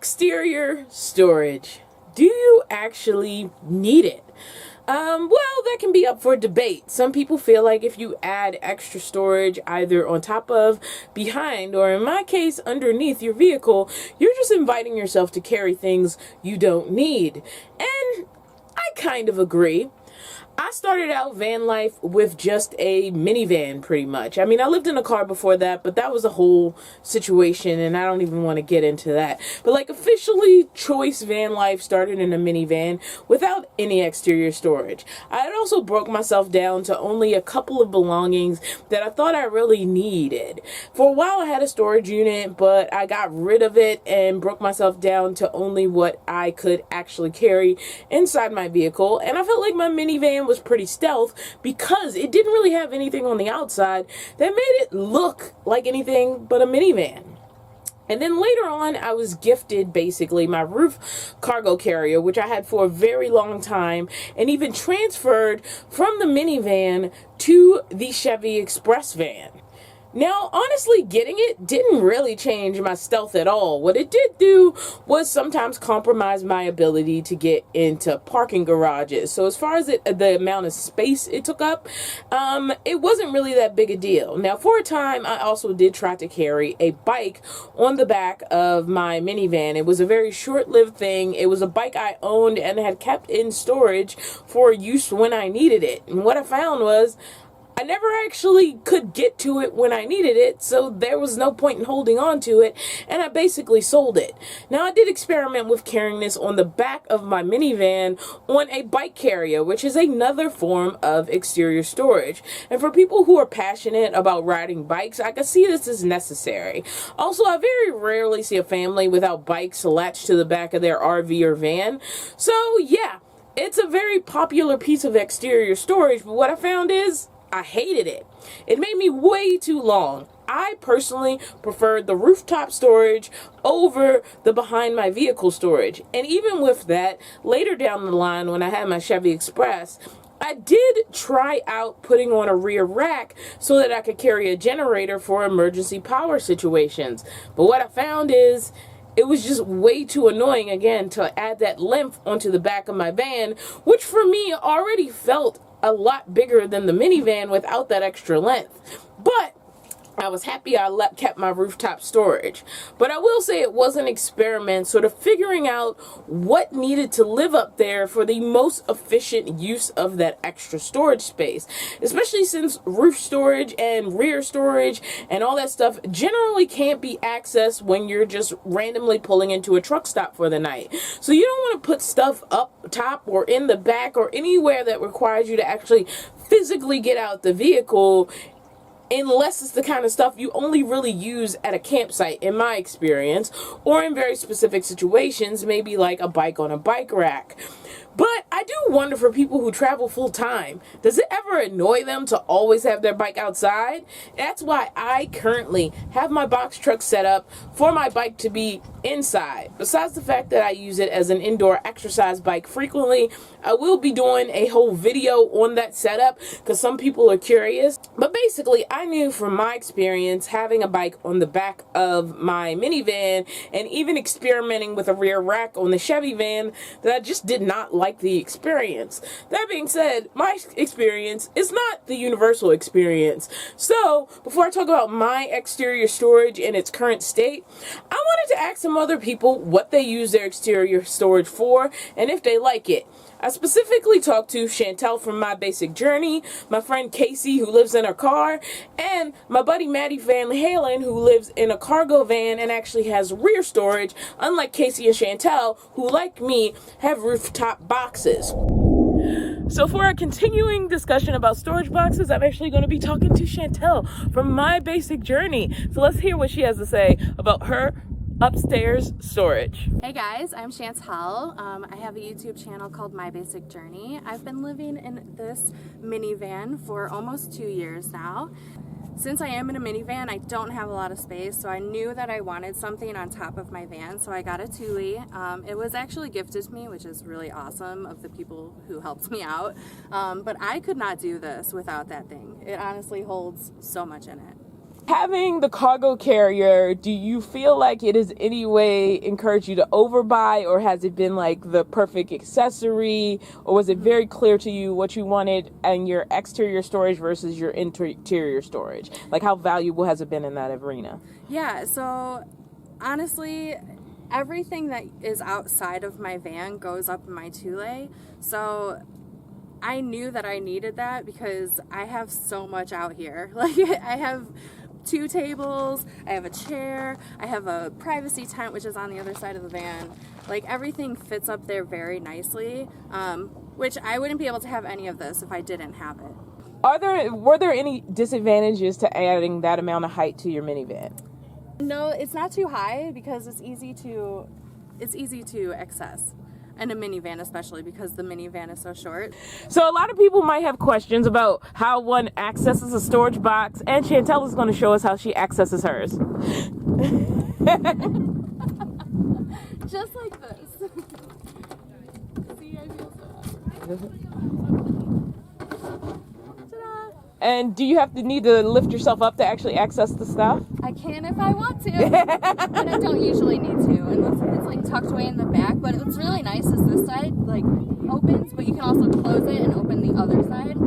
Exterior storage. Do you actually need it? Well, that can be up for debate. Some people feel like if you add extra storage either on top of, behind, or in my case, underneath your vehicle, you're just inviting yourself to carry things you don't need. And I kind of agree. I started out van life with just a minivan, pretty much. I mean, I lived in a car before that, but that was a whole situation, and I don't even want to get into that. But like officially, choice van life started in a minivan without any exterior storage. I had also broke myself down to only a couple of belongings that I thought I really needed. For a while, I had a storage unit, but I got rid of it and broke myself down to only what I could actually carry inside my vehicle. And I felt like my minivan was pretty stealth because it didn't really have anything on the outside that made it look like anything but a minivan. And then later on, I was gifted basically my roof cargo carrier, which I had for a very long time, and even transferred from the minivan to the Chevy Express van. Now, honestly, getting it didn't really change my stealth at all. What it did do was sometimes compromise my ability to get into parking garages. So as far as the amount of space it took up, it wasn't really that big a deal. Now, for a time, I also did try to carry a bike on the back of my minivan. It was a very short-lived thing. It was a bike I owned and had kept in storage for use when I needed it. And what I found was I never actually could get to it when I needed it, so there was no point in holding on to it, and I basically sold it. Now, I did experiment with carrying this on the back of my minivan on a bike carrier, which is another form of exterior storage. And for people who are passionate about riding bikes, I can see this as necessary. Also, I very rarely see a family without bikes latched to the back of their RV or van. So, yeah, it's a very popular piece of exterior storage, but what I found is I hated it. It made me way too long. I personally preferred the rooftop storage over the behind my vehicle storage. And even with that, later down the line when I had my Chevy Express, I did try out putting on a rear rack so that I could carry a generator for emergency power situations. But what I found is it was just way too annoying, again, to add that length onto the back of my van, which for me already felt a lot bigger than the minivan without that extra length. But I was happy I kept my rooftop storage. But I will say it was an experiment, sort of figuring out what needed to live up there for the most efficient use of that extra storage space. Especially since roof storage and rear storage and all that stuff generally can't be accessed when you're just randomly pulling into a truck stop for the night. So you don't want to put stuff up top or in the back or anywhere that requires you to actually physically get out the vehicle, unless it's the kind of stuff you only really use at a campsite, in my experience, or in very specific situations, maybe like a bike on a bike rack. But I do wonder for people who travel full time, does it ever annoy them to always have their bike outside? That's why I currently have my box truck set up for my bike to be inside. Besides the fact that I use it as an indoor exercise bike frequently, I will be doing a whole video on that setup because some people are curious. But basically, I knew from my experience having a bike on the back of my minivan and even experimenting with a rear rack on the Chevy van that I just did not like the experience. That being said, my experience is not the universal experience. So, before I talk about my exterior storage in its current state, I wanted to ask some other people what they use their exterior storage for and if they like it. I specifically talked to Chantel from My Basic Journey, my friend Casey who lives in her car, and my buddy Matty Van Halen who lives in a cargo van and actually has rear storage, unlike Casey and Chantel who, like me, have rooftop boxes. So for a continuing discussion about storage boxes, I'm actually going to be talking to Chantel from My Basic Journey. So let's hear what she has to say about her upstairs storage. Hey guys, I'm Chantel. I have a YouTube channel called My Basic Journey. I've been living in this minivan for almost 2 years now. Since I am in a minivan, I don't have a lot of space, so I knew that I wanted something on top of my van, so I got a Thule. It was actually gifted to me, which is really awesome of the people who helped me out. But I could not do this without that thing. It honestly holds so much in it. Having the cargo carrier, do you feel like it has any way encouraged you to overbuy, or has it been like the perfect accessory, or was it very clear to you what you wanted and your exterior storage versus your interior storage? Like, how valuable has it been in that arena? Yeah, so honestly, everything that is outside of my van goes up in my two-lay. So I knew that I needed that because I have so much out here. Like, I have 2 tables, I have a chair, I have a privacy tent which is on the other side of the van. Like, everything fits up there very nicely, which I wouldn't be able to have any of this if I didn't have it. Were there any disadvantages to adding that amount of height to your minivan? No, it's not too high because it's easy to access. And a minivan especially, because the minivan is so short. So a lot of people might have questions about how one accesses a storage box, and Chantel is going to show us how she accesses hers. Just like this. See, I feel so. Ta-da! And do you need to lift yourself up to actually access the stuff? I can if I want to, but I don't usually need to, unless it's like tucked away in the back. But what's really nice is this side like opens, but you can also close it and open the other side.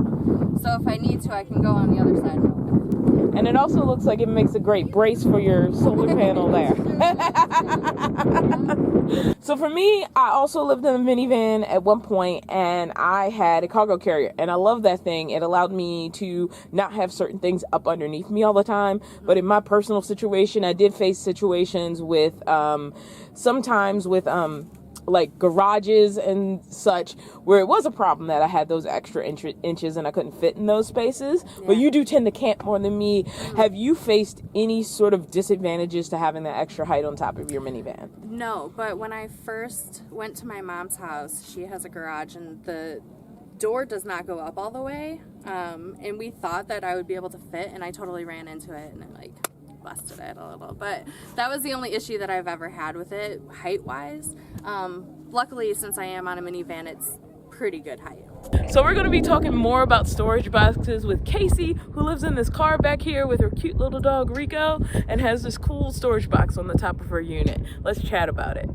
So if I need to, I can go on the other side and open it. And it also looks like it makes a great brace for your solar panel there. So for me, I also lived in a minivan at one point, and I had a cargo carrier, and I love that thing. It allowed me to not have certain things up underneath me all the time. But in my personal situation, I did face situations with sometimes with like garages and such, where it was a problem that I had those extra inches and I couldn't fit in those spaces. Yeah. But you do tend to camp more than me. Have you faced any sort of disadvantages to having that extra height on top of your minivan? No, but when I first went to my mom's house, she has a garage and the door does not go up all the way. And we thought that I would be able to fit, and I totally ran into it and it like busted it a little. But that was the only issue that I've ever had with it, height-wise. Luckily, since I am on a minivan, it's pretty good height. So we're going to be talking more about storage boxes with Casey, who lives in this car back here with her cute little dog Rico and has this cool storage box on the top of her unit. Let's chat about it.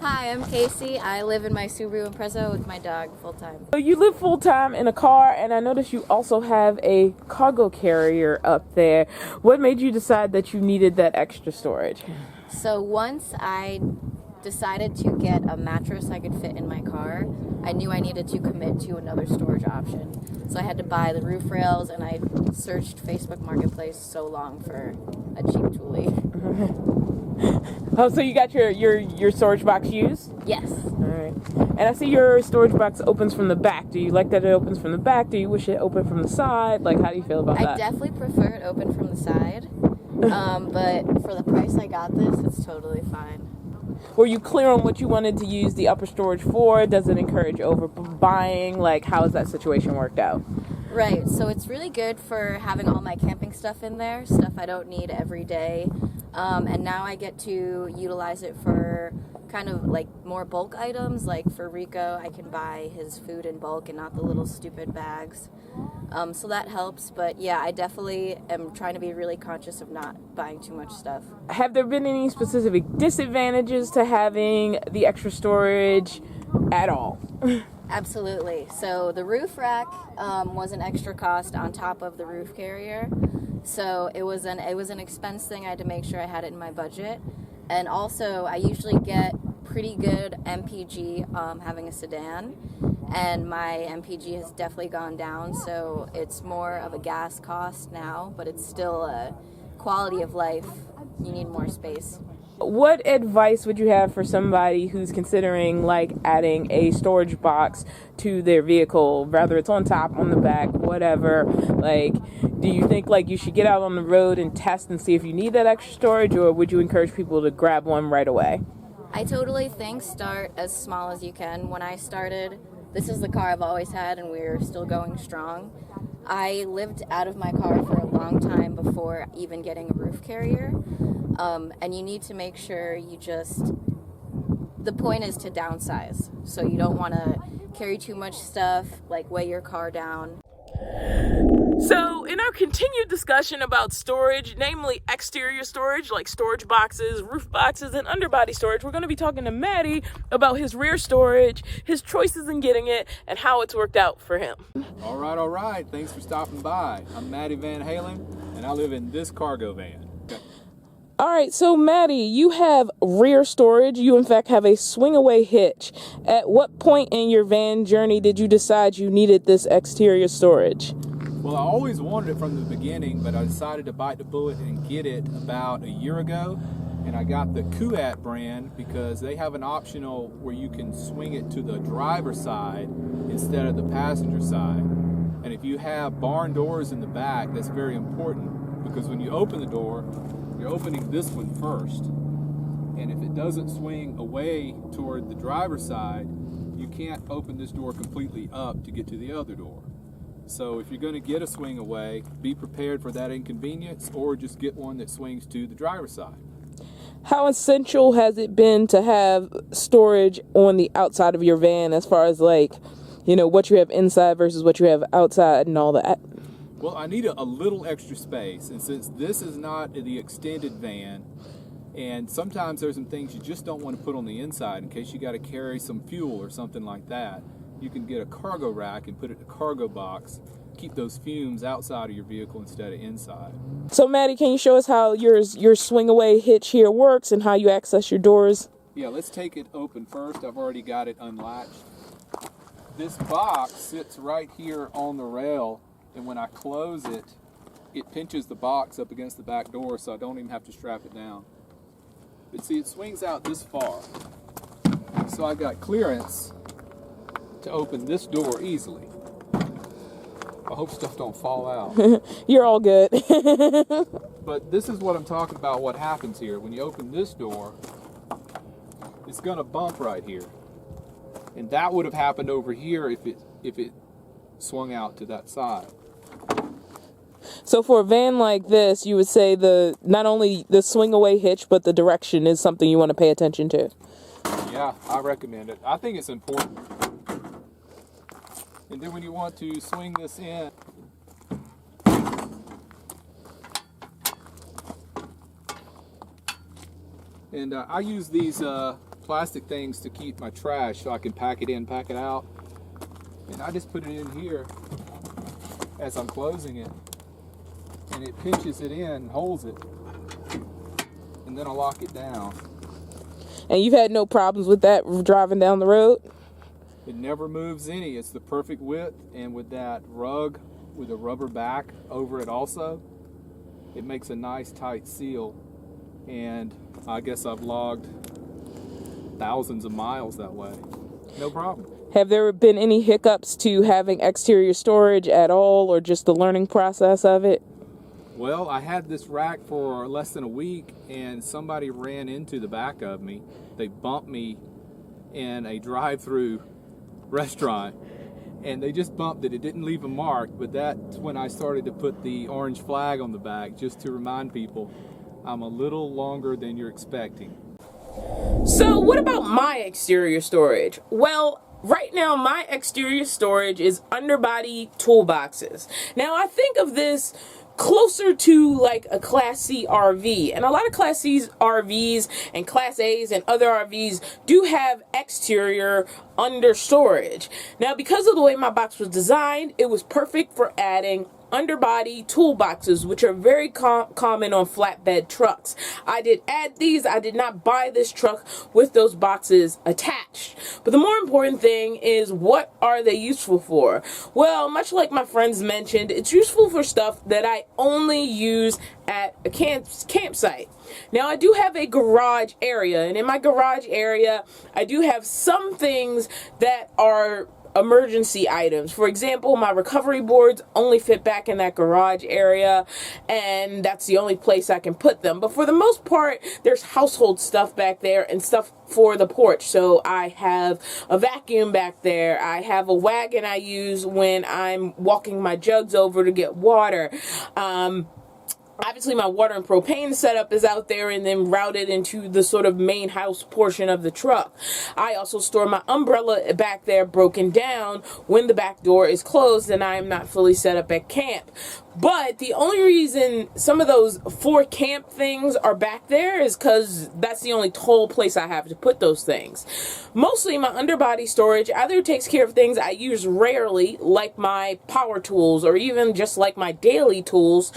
Hi, I'm Casey. I live in my Subaru Impreza with my dog full-time. So you live full-time in a car, and I noticed you also have a cargo carrier up there. What made you decide that you needed that extra storage? So once I decided to get a mattress I could fit in my car, I knew I needed to commit to another storage option. So I had to buy the roof rails, and I searched Facebook Marketplace so long for a cheap toolie. Oh, so you got your storage box used? Yes. All right. And I see your storage box opens from the back. Do you like that it opens from the back? Do you wish it opened from the side? Like, how do you feel about that? I definitely prefer it open from the side. But for the price I got this, it's totally fine. Were you clear on what you wanted to use the upper storage for? Does it encourage overbuying? Like, how has that situation worked out? Right, so it's really good for having all my camping stuff in there, stuff I don't need every day. And now I get to utilize it for kind of like more bulk items. Like for Rico, I can buy his food in bulk and not the little stupid bags. So that helps. But yeah, I definitely am trying to be really conscious of not buying too much stuff. Have there been any specific disadvantages to having the extra storage at all? Absolutely. So the roof rack was an extra cost on top of the roof carrier. So it was an expense thing. I had to make sure I had it in my budget. And also, I usually get pretty good MPG having a sedan, and my MPG has definitely gone down. So it's more of a gas cost now, but it's still a quality of life. You need more space. What advice would you have for somebody who's considering like adding a storage box to their vehicle, whether it's on top, on the back, whatever? Like, do you think like you should get out on the road and test and see if you need that extra storage, or would you encourage people to grab one right away? I totally think start as small as you can. When I started, this is the car I've always had, and we're still going strong. I lived out of my car for a long time before even getting a roof carrier. And you need to make sure the point is to downsize. So you don't want to carry too much stuff, like weigh your car down. So, in our continued discussion about storage, namely exterior storage like storage boxes, roof boxes, and underbody storage, we're going to be talking to Matty about his rear storage, his choices in getting it, and how it's worked out for him. All right. Thanks for stopping by. I'm Matty Van Halen, and I live in this cargo van. All right, so Matty, you have rear storage. You, in fact, have a swing-away hitch. At what point in your van journey did you decide you needed this exterior storage? Well, I always wanted it from the beginning, but I decided to bite the bullet and get it about a year ago. And I got the Kuat brand because they have an optional where you can swing it to the driver's side instead of the passenger side. And if you have barn doors in the back, that's very important because when you open the door, you're opening this one first. And if it doesn't swing away toward the driver's side, you can't open this door completely up to get to the other door. So if you're going to get a swing away, be prepared for that inconvenience, or just get one that swings to the driver's side. How essential has it been to have storage on the outside of your van as far as like, you know, what you have inside versus what you have outside and all that? Well, I need a little extra space, and since this is not the extended van, and sometimes there's some things you just don't want to put on the inside in case you got to carry some fuel or something like that, you can get a cargo rack and put it in a cargo box. Keep those fumes outside of your vehicle instead of inside. So, Matty, can you show us how your swing-away hitch here works and how you access your doors? Yeah, let's take it open first. I've already got it unlatched. This box sits right here on the rail, and when I close it, it pinches the box up against the back door so I don't even have to strap it down. But see, it swings out this far. So I got clearance to open this door easily. I hope stuff don't fall out. You're all good. But this is what I'm talking about, what happens here. When you open this door, it's gonna bump right here. And that would have happened over here if it swung out to that side. So for a van like this, you would say not only the swing-away hitch, but the direction is something you want to pay attention to. Yeah, I recommend it. I think it's important. And then when you want to swing this in, and I use these plastic things to keep my trash so I can pack it in, pack it out. And I just put it in here as I'm closing it. And it pinches it in, holds it. And then I lock it down. And you've had no problems with that driving down the road? It never moves any. It's the perfect width, and with that rug with a rubber back over it also, it makes a nice tight seal. And I guess I've logged thousands of miles that way. No problem. Have there been any hiccups to having exterior storage at all, or just the learning process of it? Well, I had this rack for less than a week, and somebody ran into the back of me. They bumped me in a drive-through restaurant, and they just bumped it. It didn't leave a mark, but that's when I started to put the orange flag on the back, just to remind people I'm a little longer than you're expecting. So what about my exterior storage? Well, right now my exterior storage is underbody toolboxes. Now I think of this closer to like a Class C RV, and a lot of Class C RVs and Class A's and other RVs do have exterior under storage. Now because of the way my box was designed, it was perfect for adding underbody toolboxes, which are very common on flatbed trucks. I did add these. I did not buy this truck with those boxes attached. But the more important thing is, what are they useful for? Well, much like my friends mentioned, it's useful for stuff that I only use at a campsite. Now I do have a garage area, and in my garage area I do have some things that are emergency items. For example, my recovery boards only fit back in that garage area, and that's the only place I can put them. But for the most part, there's household stuff back there and stuff for the porch. So I have a vacuum back there. I have a wagon I use when I'm walking my jugs over to get water. obviously my water and propane setup is out there and then routed into the sort of main house portion of the truck. I also store my umbrella back there broken down when the back door is closed and I am not fully set up at camp. But the only reason some of those 4 camp things are back there is because that's the only tall place I have to put those things. Mostly my underbody storage either takes care of things I use rarely, like my power tools or even just like my daily tools,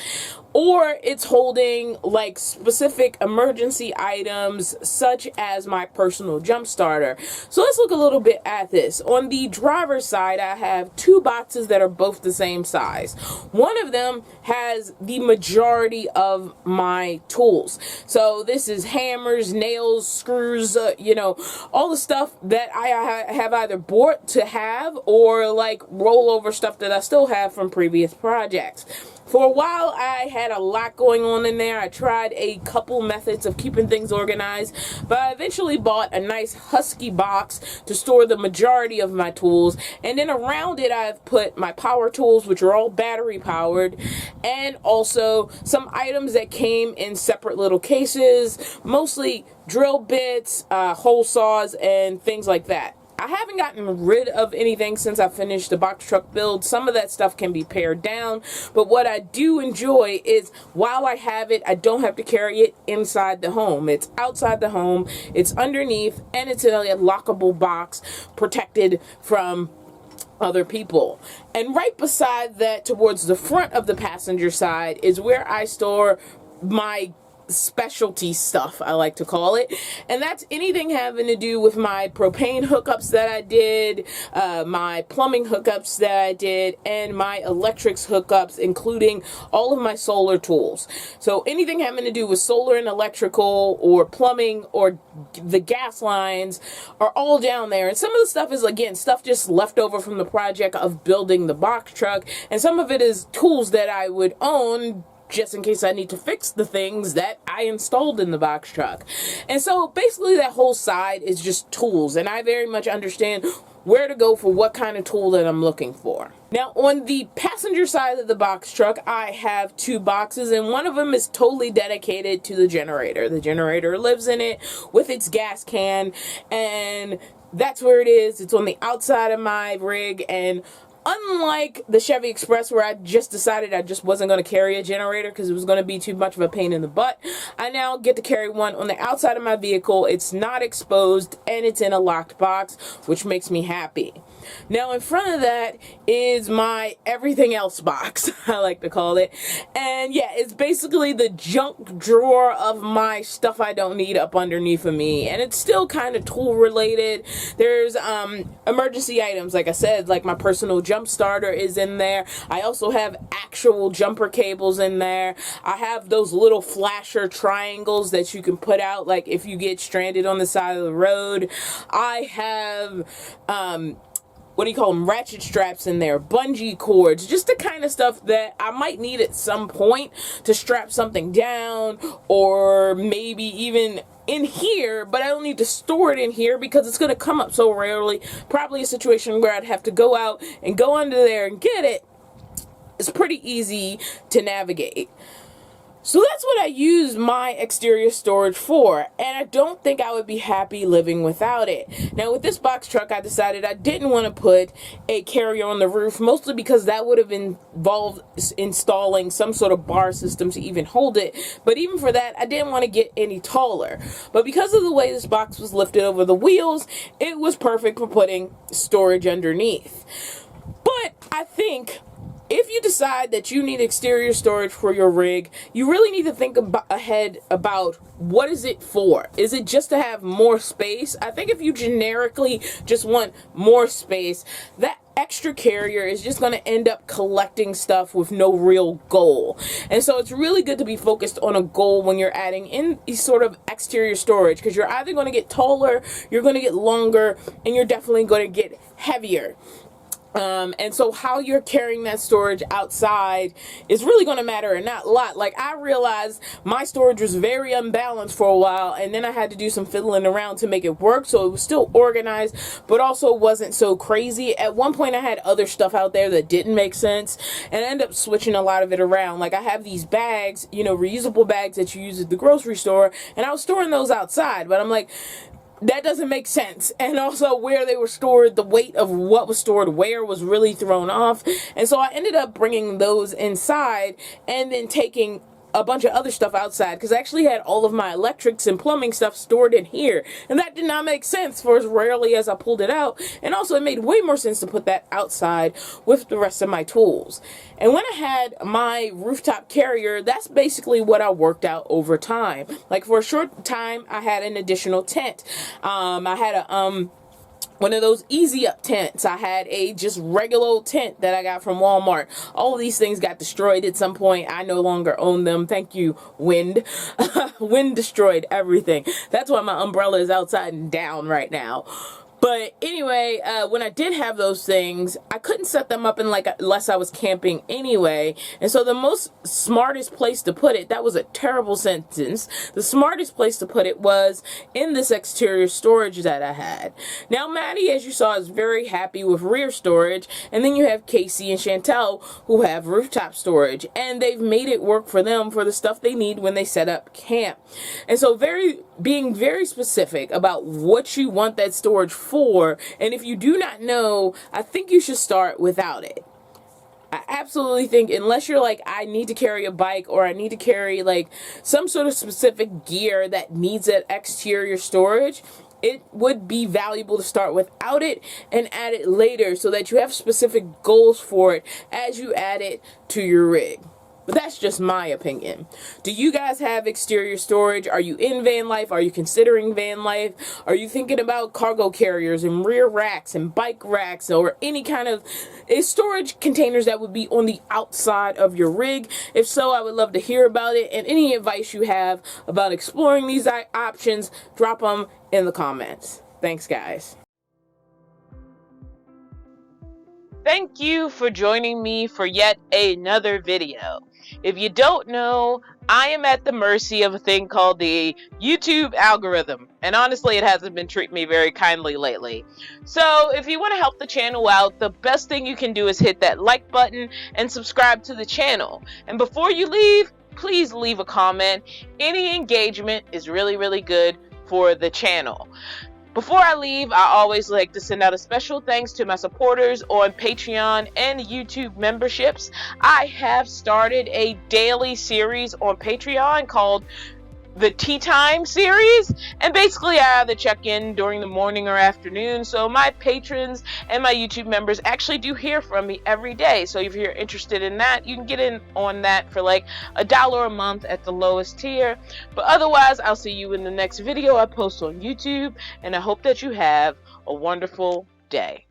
or it's holding like specific emergency items such as my personal jump starter. So let's look a little bit at this. On the driver's side, I have 2 boxes that are both the same size. One of them has the majority of my tools. So this is hammers, nails, screws, all the stuff that I have either bought to have or like rollover stuff that I still have from previous projects. For a while, I had a lot going on in there. I tried a couple methods of keeping things organized, but I eventually bought a nice husky box to store the majority of my tools. And then around it, I've put my power tools, which are all battery powered, and also some items that came in separate little cases, mostly drill bits, hole saws, and things like that. I haven't gotten rid of anything since I finished the box truck build. Some of that stuff can be pared down, but what I do enjoy is while I have it, I don't have to carry it inside the home. It's outside the home, it's underneath, and it's in a lockable box protected from other people. And right beside that, towards the front of the passenger side, is where I store my specialty stuff, I like to call it, and that's anything having to do with my propane hookups that I did, my plumbing hookups that I did, and my electrics hookups, including all of my solar tools. So anything having to do with solar and electrical or plumbing or the gas lines are all down there. And some of the stuff is, again, stuff just left over from the project of building the box truck, and some of it is tools that I would own just in case I need to fix the things that I installed in the box truck. And so basically that whole side is just tools, and I very much understand where to go for what kind of tool that I'm looking for. Now on the passenger side of the box truck, I have 2 boxes, and one of them is totally dedicated to the generator. The generator lives in it with its gas can, and that's where it is. It's on the outside of my rig, and unlike the Chevy Express where I just decided I just wasn't going to carry a generator because it was going to be too much of a pain in the butt, I now get to carry one on the outside of my vehicle. It's not exposed and it's in a locked box, which makes me happy. Now in front of that is my everything else box, I like to call it. And yeah, it's basically the junk drawer of my stuff I don't need up underneath of me. And it's still kind of tool related. There's emergency items, like I said, like my personal jump starter is in there. I also have actual jumper cables in there. I have those little flasher triangles that you can put out like if you get stranded on the side of the road. I have what do you call them, ratchet straps in there, bungee cords, just the kind of stuff that I might need at some point to strap something down, or maybe even in here, but I don't need to store it in here because it's going to come up so rarely. Probably a situation where I'd have to go out and go under there and get it. It's pretty easy to navigate. So that's what I use my exterior storage for, and I don't think I would be happy living without it. Now with this box truck, I decided I didn't want to put a carrier on the roof, mostly because that would have involved installing some sort of bar system to even hold it. But even for that, I didn't want to get any taller. But because of the way this box was lifted over the wheels, it was perfect for putting storage underneath. But I think if you decide that you need exterior storage for your rig, you really need to think ahead about what is it for. Is it just to have more space? I think if you generically just want more space, that extra carrier is just going to end up collecting stuff with no real goal. And so it's really good to be focused on a goal when you're adding in these sort of exterior storage, because you're either going to get taller, you're going to get longer, and you're definitely going to get heavier. And so how you're carrying that storage outside is really going to matter a lot. Like, I realized my storage was very unbalanced for a while, and then I had to do some fiddling around to make it work, so it was still organized, but also wasn't so crazy. At one point, I had other stuff out there that didn't make sense, and I ended up switching a lot of it around. Like, I have these bags, you know, reusable bags that you use at the grocery store, and I was storing those outside, but I'm like, that doesn't make sense. And also where they were stored, the weight of what was stored where was really thrown off. And so I ended up bringing those inside and then taking a bunch of other stuff outside, because I actually had all of my electrics and plumbing stuff stored in here, and that did not make sense for as rarely as I pulled it out. And also it made way more sense to put that outside with the rest of my tools. And when I had my rooftop carrier, that's basically what I worked out over time. Like, for a short time I had an additional tent. I had a one of those easy up tents. I had a just regular old tent that I got from Walmart. All of these things got destroyed at some point. I no longer own them. Thank you, wind. Wind destroyed everything. That's why my umbrella is outside and down right now. But anyway, when I did have those things, I couldn't set them up unless I was camping anyway. And so the smartest place to put it, that was a terrible sentence. The smartest place to put it was in this exterior storage that I had. Now, Matty, as you saw, is very happy with rear storage. And then you have Casey and Chantel who have rooftop storage. And they've made it work for them for the stuff they need when they set up camp. And so being very specific about what you want that storage for, and if you do not know, I think you should start without it. I absolutely think, unless you're like, I need to carry a bike, or I need to carry like some sort of specific gear that needs that exterior storage, it would be valuable to start without it and add it later, so that you have specific goals for it as you add it to your rig. But that's just my opinion. Do you guys have exterior storage? Are you in van life? Are you considering van life? Are you thinking about cargo carriers and rear racks and bike racks, or any kind of storage containers that would be on the outside of your rig? If so, I would love to hear about it. And any advice you have about exploring these options, drop them in the comments. Thanks, guys. Thank you for joining me for yet another video. If you don't know, I am at the mercy of a thing called the YouTube algorithm, and honestly it hasn't been treating me very kindly lately. So if you want to help the channel out, the best thing you can do is hit that like button and subscribe to the channel. And before you leave, please leave a comment. Any engagement is really good for the channel. Before I leave, I always like to send out a special thanks to my supporters on Patreon and YouTube memberships. I have started a daily series on Patreon called the Tea Time series, and basically I either check in during the morning or afternoon, so my patrons and my YouTube members actually do hear from me every day. So if you're interested in that, you can get in on that for like $1 a month at the lowest tier. But otherwise, I'll see you in the next video I post on YouTube, and I hope that you have a wonderful day.